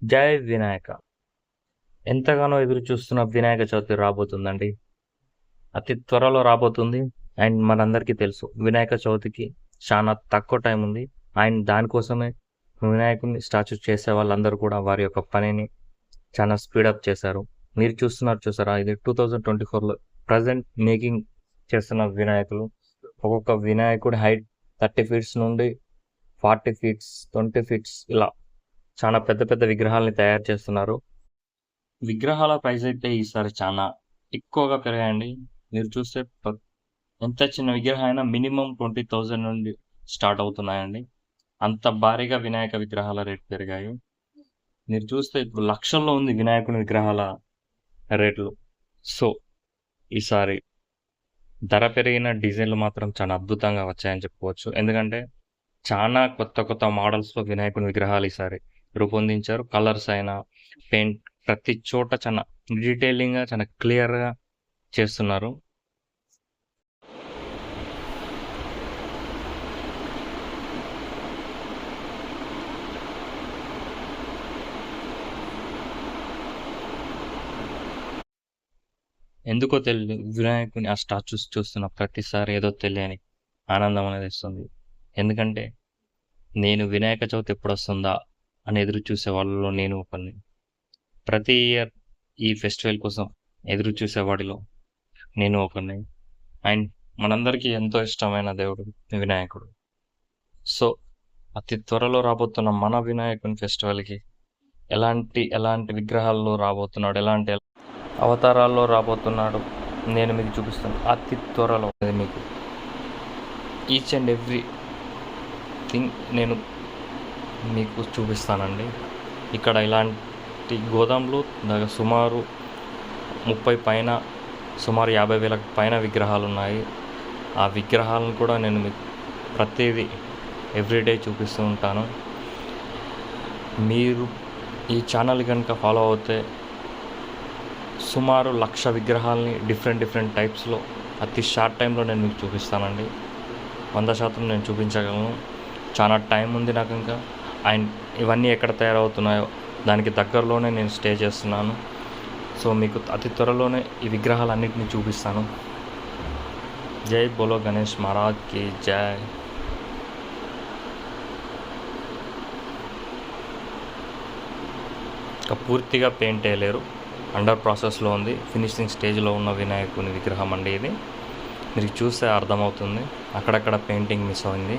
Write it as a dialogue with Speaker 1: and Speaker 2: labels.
Speaker 1: జై వినాయక! ఎంతగానో ఎదురు చూస్తున్న వినాయక చవితి రాబోతుందండి. అతి త్వరలో రాబోతుంది. అండ్ మనందరికీ తెలుసు వినాయక చవితికి చాలా తక్కువ టైం ఉంది. అండ్ దానికోసమే వినాయకుడిని స్టాచ్యూ చేసే వాళ్ళందరూ కూడా వారి యొక్క పనిని చాలా స్పీడప్ చేశారు. మీరు చూసారా, ఇది 2024లో ప్రజెంట్ మేకింగ్ చేస్తున్న వినాయకులు. ఒక్కొక్క వినాయకుడి హైట్ 30 ఫీట్స్ నుండి 40 ఫీట్స్, 20 ఫీట్స్ ఇలా చాలా పెద్ద పెద్ద విగ్రహాలని తయారు చేస్తున్నారు. విగ్రహాల ప్రైస్ అయితే ఈసారి చాలా ఎక్కువగా పెరిగాయండి. మీరు చూస్తే ఎంత చిన్న విగ్రహం అయినా మినిమం 20,000 నుండి స్టార్ట్ అవుతున్నాయండి. అంత భారీగా వినాయక విగ్రహాల రేట్ పెరిగాయి. మీరు చూస్తే ఇప్పుడు లక్షల్లో ఉంది వినాయకుని విగ్రహాల రేట్లు. సో ఈసారి ధర పెరిగిన డిజైన్లు మాత్రం చాలా అద్భుతంగా వచ్చాయని చెప్పుకోవచ్చు. ఎందుకంటే చాలా కొత్త కొత్త మోడల్స్లో వినాయకుని విగ్రహాలు ఈసారి రూపొందించారు. కలర్స్ అయినా పెయింట్ ప్రతి చోట చాలా డీటెయిలింగ్గా చాలా క్లియర్గా చేస్తున్నారు. ఎందుకో తెలియదు, వినాయకుని ఆ స్టాచ్యూస్ చూస్తున్న ప్రతిసారి ఏదో తెలియని ఆనందం అనేది ఇస్తుంది. ఎందుకంటే నేను వినాయక చవితి ఎప్పుడు వస్తుందా అని ఎదురు చూసే వాళ్ళలో నేను ఒకరిని. ప్రతి ఇయర్ ఈ ఫెస్టివల్ కోసం ఎదురు చూసేవాడిలో నేను ఒకరిని. అండ్ మనందరికీ ఎంతో ఇష్టమైన దేవుడు వినాయకుడు. సో అతి త్వరలో రాబోతున్న మన వినాయకుని ఫెస్టివల్కి ఎలాంటి విగ్రహాల్లో రాబోతున్నాడు, ఎలాంటి అవతారాల్లో రాబోతున్నాడు నేను మీకు చూపిస్తాను అతి త్వరలో. మీకు ఈచ్ అండ్ ఎవ్రీ థింగ్ నేను మీకు చూపిస్తానండి. ఇక్కడ ఇలాంటి గోదాంలు సుమారు 30 పైన, సుమారు 50,000 పైన విగ్రహాలు ఉన్నాయి. ఆ విగ్రహాలను కూడా నేను మీకు ప్రతిదీ ఎవ్రీడే చూపిస్తూ ఉంటాను. మీరు ఈ ఛానల్ కనుక ఫాలో అవుతే సుమారు 1,00,000 విగ్రహాలని డిఫరెంట్ టైప్స్లో అతి షార్ట్ టైంలో నేను మీకు చూపిస్తానండి. 100% నేను చూపించగలను. చాలా టైం ఉంది నాకు ఇంకా. అండ్ ఇవన్నీ ఎక్కడ తయారవుతున్నాయో దానికి దగ్గరలోనే నేను స్టే చేస్తున్నాను. సో మీకు అతి త్వరలోనే ఈ విగ్రహాలన్నింటినీ చూపిస్తాను. జై బోలో గణేష్ మహారాజ్కి జై. పూర్తిగా పెయింట్ వేయలేరు, అండర్ ప్రాసెస్లో ఉంది. ఫినిషింగ్ స్టేజ్లో ఉన్న వినాయకుని విగ్రహం అండి ఇది. మీరు చూస్తే అర్థమవుతుంది, అక్కడక్కడ పెయింటింగ్ మిస్ అయింది.